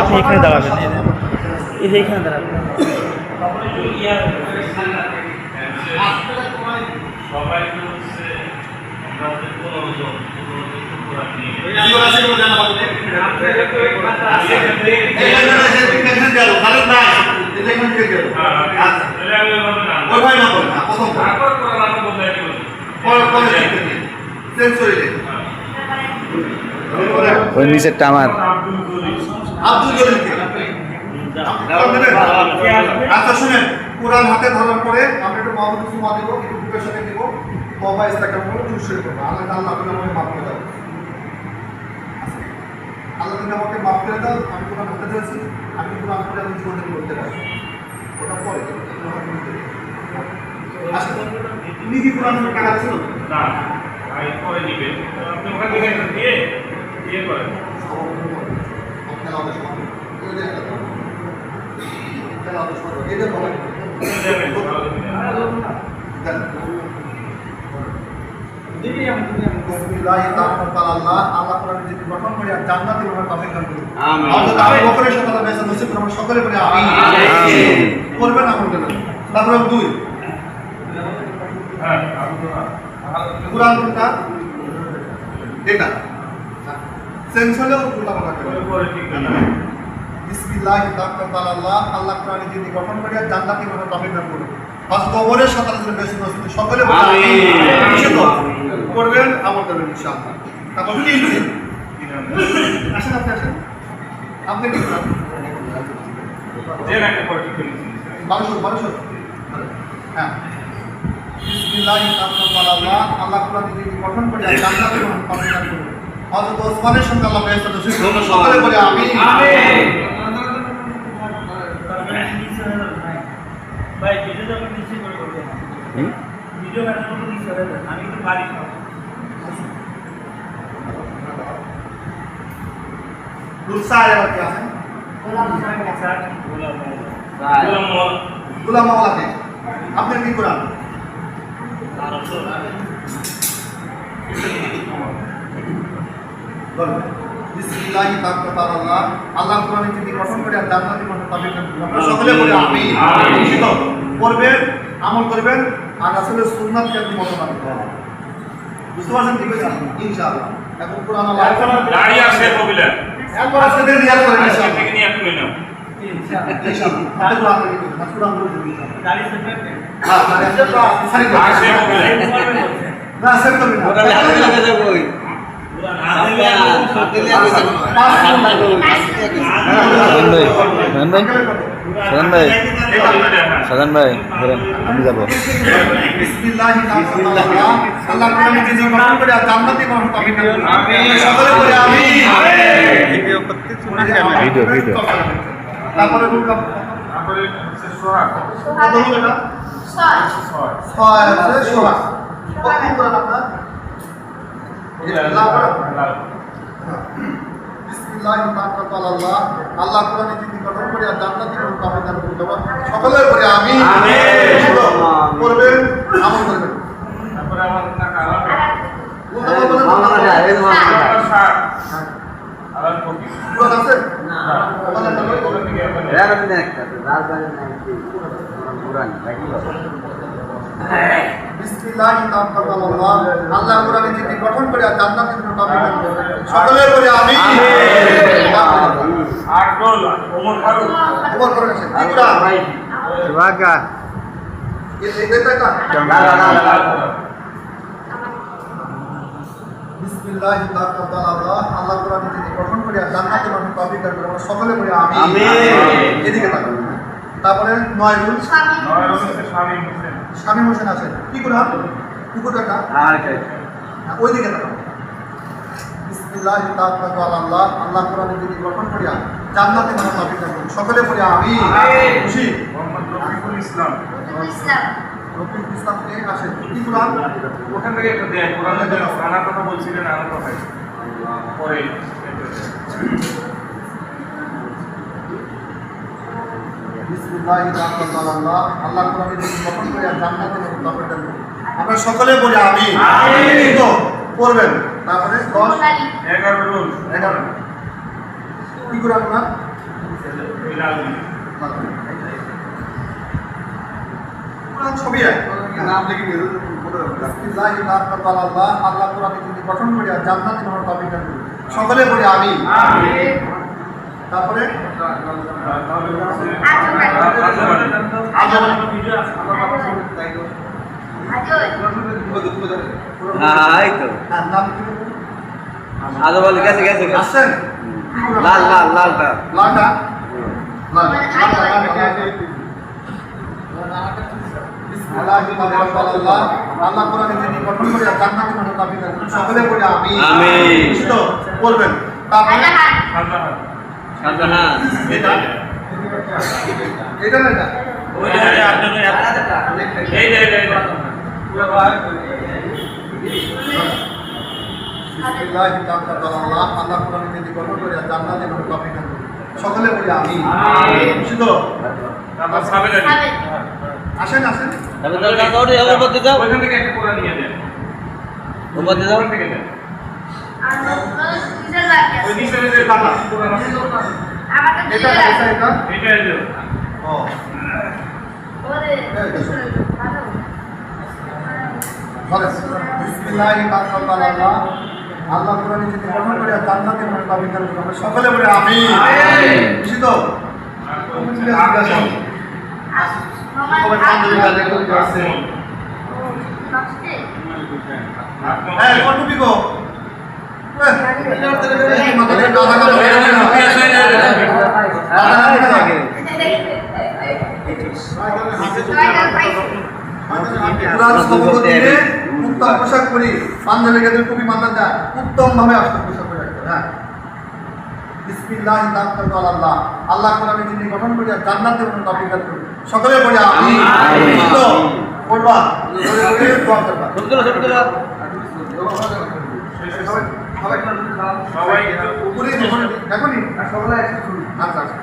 আপনি এখানে দাঁড়াবেন, এই যে এখানে দাঁড়াবেন। ওই নিচেরটা আমার। আব্দুল জলিল। আচ্ছা শুনেন, কোরআন হাতে ধরার পরে আমরা একটু মহব্বত সুমা দেবো, একটু বুকের সাথে দেবো, বাবা ইস্তাকার করে শুরু করবো। আল্লাহ আল্লাহ তুমি আমাকে মাফ করে দাও, আল্লাহ তুমি আমাকে মাফ করে দাও। আমি কোরআন হাতে ধরেছি, আমি কোরআন করে আমি জীবনে করতে পারি, ওটা পরে তুমি কি কোরআন কাজ ছিল না? আমি পরে নিবে, আপনি ওখান থেকে দিয়ে দিয়ে করেন। সকলে বলে করবেন তারপরে দুই কোরআন কোনটা এটা সেন্স হলেও বিসমিল্লাহ তাআলা আল্লাহ কোরআনে যিনি গঠন করিয়া জান্নাতি ভাবে তৌফিক দান করুন। বাস কবরের সাথে বেশি নসিব সকলে করবেন, আমল করবেন ইনশাআল্লাহ। তারপর কি আসেন আপনি আসেন, আপনি কি করেন? দেন একটা পড়তে করি 1200 হ্যাঁ। বিসমিল্লাহ তাআলা আল্লাহ কোরআনে যিনি গঠন করিয়া জান্নাতি ভাবে তৌফিক দান করুন। হযরত ওসমানের সঙ্গে আল্লাহ বেহেশতে নসিব করুন। সকলে বলে আমিন। ভাই ভিডিও যখন নিচে করে করবেন, ভিডিও বানানোর মতো নিচে হবে, আমি তো পারি না। রুলসায় আর কি আছে? গোলাম মাওলাতে আপনার কি কোরআন? বিসমিল্লাহ তাআলা আল্লাহ কোরআনে যিনি গঠন করে আর জান্নাতি ভাবে তৌফিক দান করুন। আপনারা সকলে বলে আমিন। করবেন, আমল করবেন, আর রাসূলের সুন্নাতকে আপনি মতো মানবেন। বুঝতে পারছেন? ঠিক আছে ইনশাআল্লাহ। এখন কোরআন আল্লাহ দাঁড়িয়ে আছে কবিলা একবার আজকে দিয়ে রিয়াজ করেন ইনশাআল্লাহ। থেকে নিয়ে আপনি নাও ইনশাআল্লাহ। হাতে কোরআন দিয়ে দিন, হাতে কোরআন দিয়ে দিন। দাঁড়িয়ে সেট করতে হ্যাঁ দাঁড়িয়ে সেট করা সারি আছে কবিলা না সেট করবেন না, ওটা লাগে যাবে ওই সাজান ভাই বলেন, আমি যাবো। ভিডিও তারপরে আল্লাহ কোরআনে যিনি গঠন করে আর জান্নাতি ভাবে তৌফিক দান করুন। সকলে বলে আমিন। করবেন, আমল করবেন। তারপরে আমার টাকা আল্লাহ কোরআনে যিনি গঠন করে আর জান্নাতি ভাবে তৌফিক দান করুন। সকলে বলে আমিন। ওমর ফারুক আছেন কি কোরআন ভাই বাগা এটা বিসমিল্লাহ তাআলা আল্লাহ কোরআনে যিনি গঠন করে আর জান্নাতি ভাবে তৌফিক দান করুন। সকলে বলে আমিন। এদিকে তাকান। তারপরে নয়রুল শামীম হোসেন আছেন কি কোরআন? কুকুরটা ওই দিকে তাকান। বিসমিল্লাহ তাআলা আল্লাহ কোরআনে যিনি গঠন করিয়া জান্নাতি ভাবে তৌফিক দান করুন। সকলে বলে আমিন। খুশি? রফিকুল ইসলাম কে আসেন কি কোরআন? ওখান থেকে একটা দেয় কোরআনে যে আনার কথা বলছিলেন, আনার কথা পরে বিসমিল্লাহ তাআলা আল্লাহ কোরআনে যিনি গঠন করিয়া জান্নাতি ভাবে তৌফিক দান করুন। আমরা সকলে বলি আমিন। তো করবেন। তারপরে 10 11 কি কোরআন না ছবি নাম লিখে বিসমিল্লাহি তাআলা আল্লাহ কোরআনে যিনি গঠন করিয়া জান্নাত নির্মাণ তৌফিক দান করুন। সকলে বলি আমিন। তারপরে এই তো হ্যাঁ, নাম কি? আজও বলে গেছে গেছে গেছে। আসছেন? লাল লাল লালটা লালটা? লাল। বিসমিল্লাহিররহমানিররহিম। আল্লাহ কোরআনে যিনি গঠন করিয়া জান্নাত নির্মাণ তৌফিক দান করুন। সকলে বলি আমিন। আমিন। খুশি তো? বলবেন। তারপরে শাহজাহান এটা এটা না এটা? বিসমিল্লাহি তাআলা আল্লাহ কোরআনে যিনি গঠন করিয়া জান্নাত নির্মাণ তৌফিক দান করুন। সকলে বলি আমিন। খুশি তো? আসেন আসেন। তবে দাও দাও দাও এবার বলতে দাও ওইখান থেকে একটা কোরআন নিয়ে দেন ও বলতে দাও ওইখান থেকে দেন ওই নিচে যে কাটা কোরআন আছে এটা এটা এটা এটা এই যে ও বলেন বিসমিল্লাহি তাআলা আল্লাহ কোরআনে যিনি গঠন করিয়া জান্নাত নির্মাণ তৌফিক দান করুন। আমরা সকলে বলি আমিন। খুশি তো? সবাই আলহামদুলিল্লাহ দেখুন আছে। হ্যাঁ কোন টপিক গো? উত্তম পোশাক পরি পাঞ্জাবি গেদের টুপি মাথা দেয় উত্তম ভাবে আসতে পোশাক পরে রাখতে। হ্যাঁ বিসমিল্লাহি তাআলা আল্লাহ কোরআনে যিনি গঠন করিয়া জান্নাত নির্মাণ তৌফিক দান করুন। সকলে বলি আমিন। তো পড়বা দোয়া করবা। ছবি তোলো ছবি তোলো সবাই উপরে এখনই আচ্ছা আচ্ছা